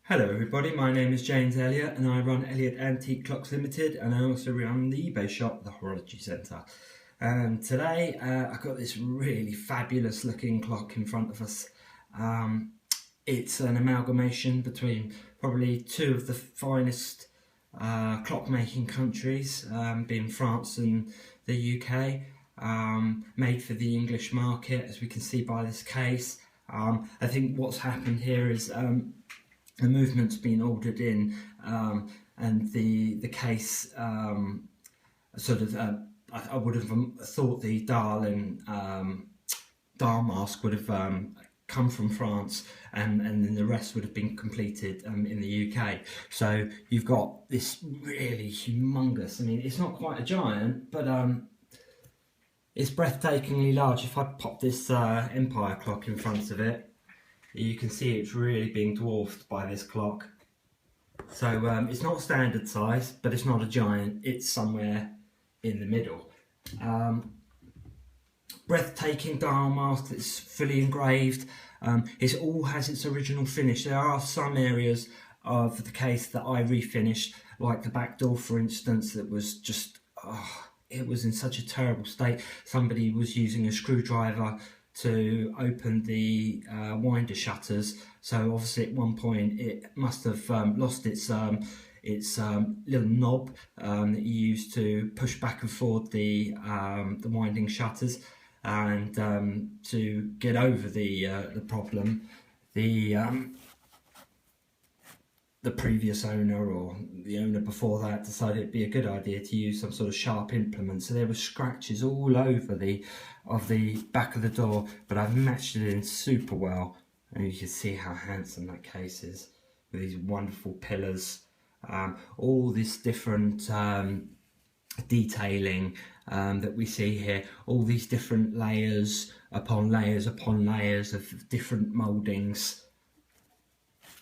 Hello everybody, my name is James Elliott and I run Elliott Antique Clocks Limited, and I also run the eBay shop, the Horology Centre. And today I've got this really fabulous looking clock in front of us. It's an amalgamation between probably two of the finest clock making countries, being France and the UK, made for the English market, as we can see by this case. I think what's happened here is the movement's been ordered in, and the case I would have thought the dial and dial mask would have come from France, and then the rest would have been completed in the UK. So you've got this really humongous, I mean, it's not quite a giant, but it's breathtakingly large. If I pop this Empire clock in front of it, you can see it's really being dwarfed by this clock. So it's not standard size, but it's not a giant, it's somewhere in the middle. Breathtaking dial mask that's fully engraved. It all has its original finish. There are some areas of the case that I refinished, like the back door for instance, that was just, it was in such a terrible state. Somebody was using a screwdriver to open the winder shutters, so obviously at one point it must have lost its little knob that you use to push back and forth the winding shutters. And to get over the problem, the previous owner, or the owner before that, decided it'd be a good idea to use some sort of sharp implement. So there were scratches all over the back of the door, but I've matched it in super well, and you can see how handsome that case is with these wonderful pillars, all this different detailing that we see here, all these different layers upon layers upon layers of different mouldings.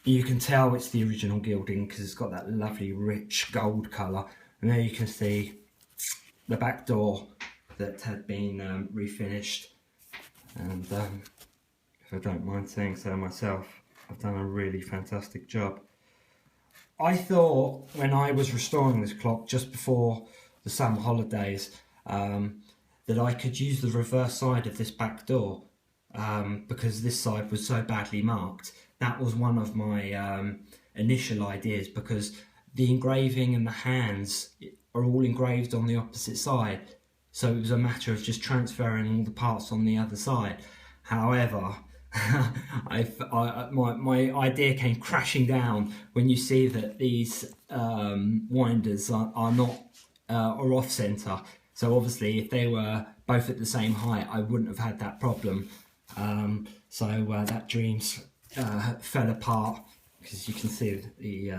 You can tell it's the original gilding because it's got that lovely rich gold colour. And there you can see the back door that had been refinished. And if I don't mind saying so myself, I've done a really fantastic job. I thought when I was restoring this clock just before the summer holidays that I could use the reverse side of this back door because this side was so badly marked. That was one of my initial ideas, because the engraving and the hands are all engraved on the opposite side, so it was a matter of just transferring all the parts on the other side. However, my idea came crashing down when you see that these winders are not are off centre. So obviously if they were both at the same height, I wouldn't have had that problem. So that dreams fell apart, because you can see you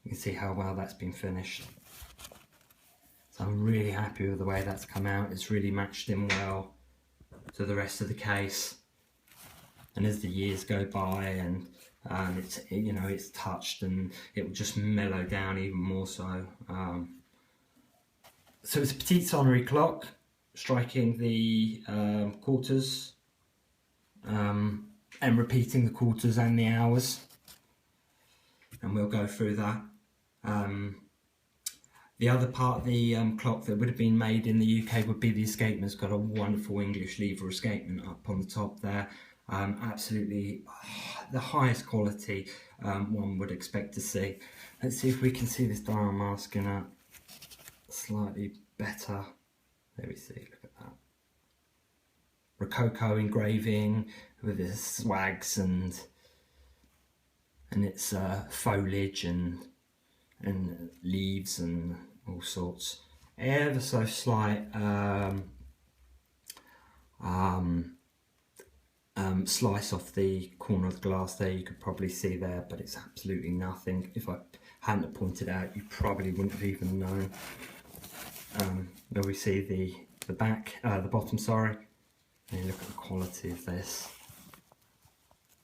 can see how well that's been finished. So I'm really happy with the way that's come out. It's really matched in well to the rest of the case, and as the years go by and it's, you know, it's touched, and it will just mellow down even more so. So it's a Petite Sonnerie clock, striking the quarters and repeating the quarters and the hours, and we'll go through that. The other part of the clock that would have been made in the UK would be the escapement. It's got a wonderful English lever escapement up on the top there. Absolutely the highest quality one would expect to see. Let's see if we can see this dial mask in a slightly better. There we see, look at that. Rococo engraving with its swags and its foliage and leaves and all sorts. Ever so slight slice off the corner of the glass there, you could probably see there, but it's absolutely nothing. If I hadn't have pointed out, you probably wouldn't have even known. There we see the back, the bottom, sorry. And look at the quality of this.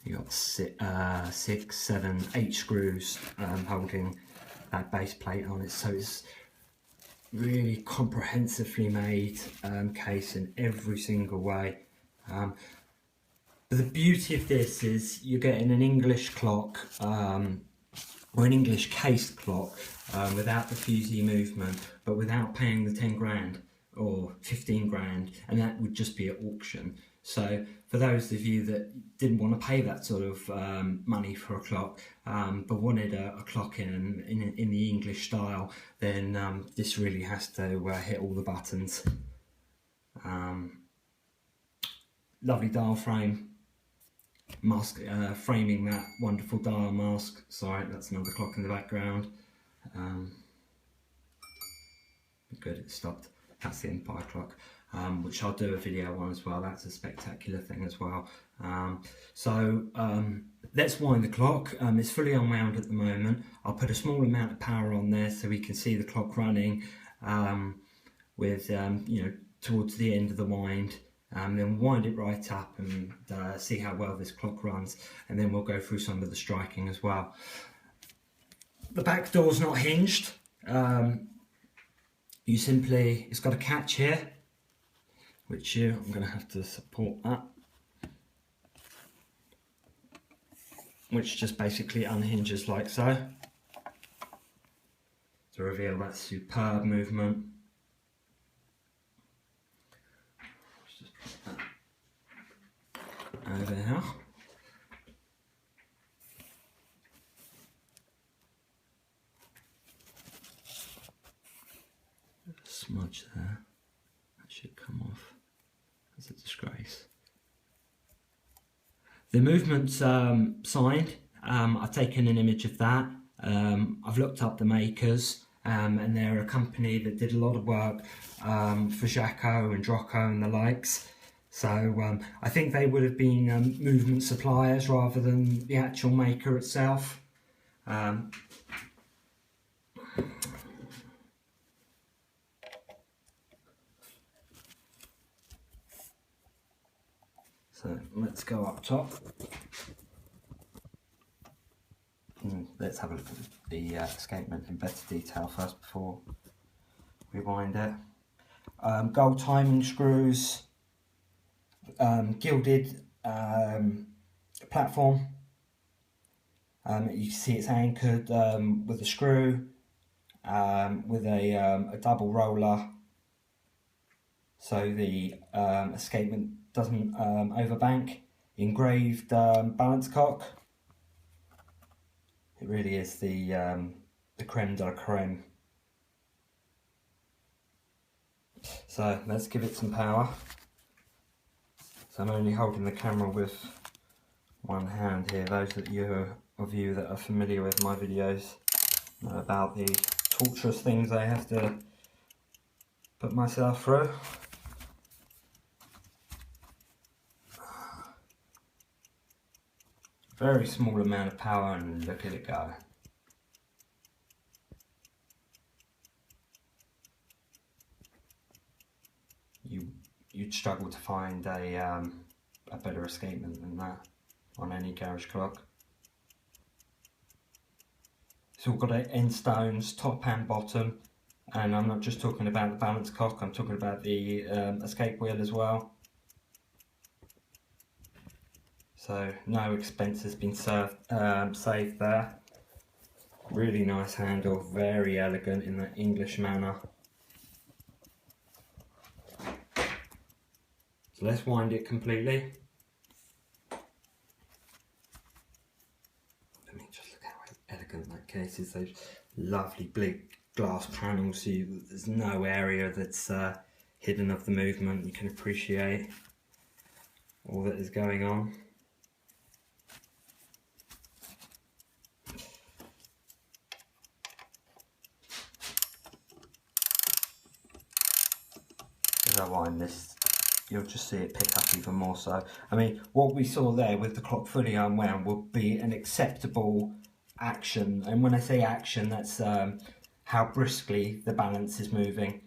You got 6, 7, 8 screws holding that base plate on it, so it's really comprehensively made case in every single way. But the beauty of this is you're getting an English clock, or an English cased clock, without the fusee movement, but without paying the 10 grand or 15 grand, and that would just be at auction. So for those of you that didn't want to pay that sort of money for a clock, but wanted a clock in the English style, then this really has to hit all the buttons. Lovely dial frame, mask framing that wonderful dial mask. Sorry, that's another clock in the background. Good, it stopped. That's the Empire clock, which I'll do a video on as well. That's a spectacular thing as well. Let's wind the clock. It's fully unwound at the moment. I'll put a small amount of power on there so we can see the clock running with you know, towards the end of the wind. Then wind it right up and see how well this clock runs, and then we'll go through some of the striking as well. The back door's not hinged. You simply, it's got a catch here, which I'm going to have to support that, which just basically unhinges like so, to reveal that superb movement. Let's just put that over here. Smudge there, that should come off. That's a disgrace. The movement's signed. I've taken an image of that. I've looked up the makers, and they're a company that did a lot of work for Jacko and Drocco and the likes. So I think they would have been movement suppliers rather than the actual maker itself. So let's go up top. Let's have a look at the escapement in better detail first before we wind it. Gold timing screws, gilded platform. You can see it's anchored with a screw, with a double roller, so the escapement doesn't overbank. Engraved balance cock. It really is the creme de la creme. So let's give it some power. So I'm only holding the camera with one hand here. Those of you that are familiar with my videos know about the torturous things I have to put myself through. Very small amount of power, and look at it go. You'd struggle to find a better escapement than that on any garage clock. It's all got end stones, top and bottom, and I'm not just talking about the balance cock, I'm talking about the escape wheel as well. So no expense has been saved there. Really nice handle, very elegant in that English manner. So let's wind it completely. I mean, just look how elegant that case is. Those lovely big glass panels, so there's no area that's hidden of the movement. You can appreciate all that is going on. As I wind this, you'll just see it pick up even more so. I mean, what we saw there with the clock fully unwound would be an acceptable action, and when I say action, that's how briskly the balance is moving.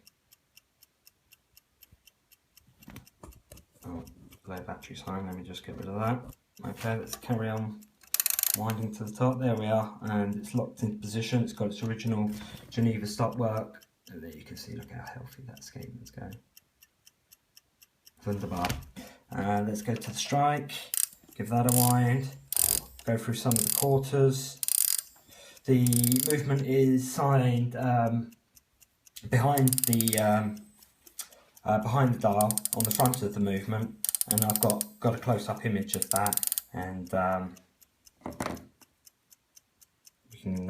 Oh, low battery sign, let me just get rid of that. Okay, let's carry on winding to the top. There we are, and it's locked into position. It's got its original Geneva stopwork, and there you can see, look how healthy that escapement's going. Wunderbar. Let's go to the strike. give that a wind, go through some of the quarters. The movement is signed behind the dial on the front of the movement, and I've got a close-up image of that, and you can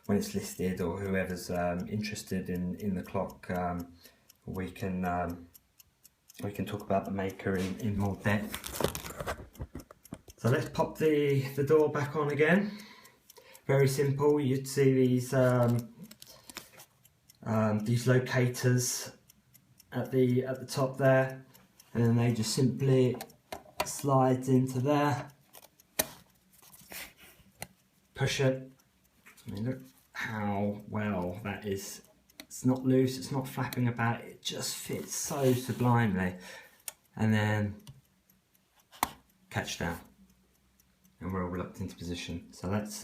when it's listed, or whoever's interested in the clock, we can talk about the maker in more depth. So let's pop the door back on again. Very simple. You'd see these locators at the top there, and then they just simply slide into there. Push it. I mean, look how well that is. It's not loose, it's not flapping about, it just fits so sublimely. And then catch down, and we're all locked into position. So let's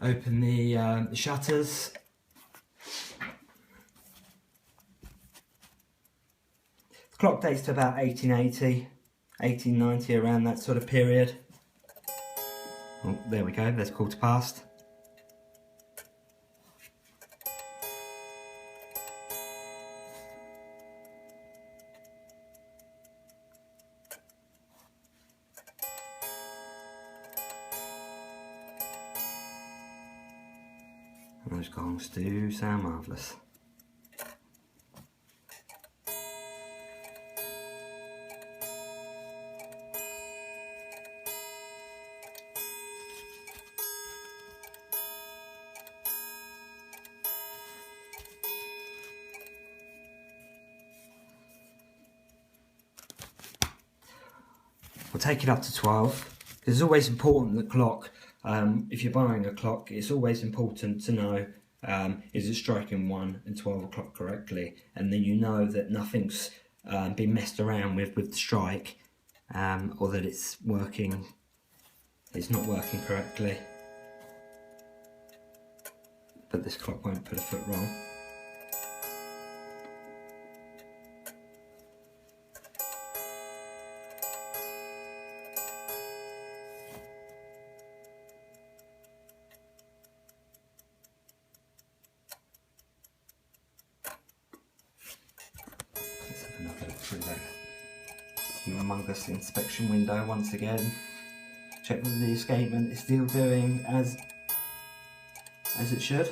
open the shutters. The clock dates to about 1880, 1890, around that sort of period. Oh, there we go, there's quarter past. Those gongs do sound marvellous. We'll take it up to 12. It's always important, the clock, if you're buying a clock, it's always important to know, is it striking 1 and 12 o'clock correctly, and then you know that nothing's been messed around with the strike, or that it's not working correctly. But this clock won't put a foot wrong. Through that humongous inspection window once again. Check that the escapement is still doing as it should.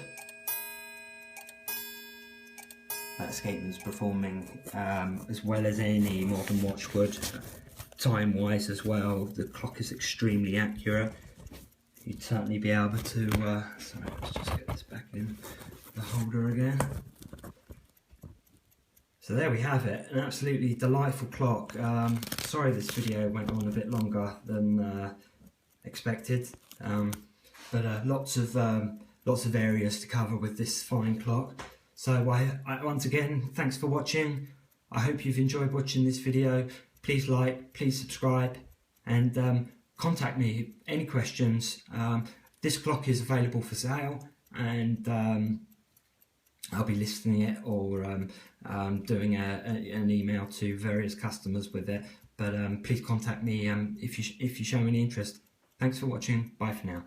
That escapement's performing as well as any modern watch would, time wise as well. The clock is extremely accurate. You'd certainly be able to sorry, let's just get this back in the holder again. So there we have it, an absolutely delightful clock. Sorry this video went on a bit longer than expected, but lots of areas to cover with this fine clock. So once again, thanks for watching. I hope you've enjoyed watching this video. Please like, please subscribe, and contact me any questions. This clock is available for sale, and I'll be listing it, or doing an email to various customers with it. But please contact me if you show any interest. Thanks for watching. Bye for now.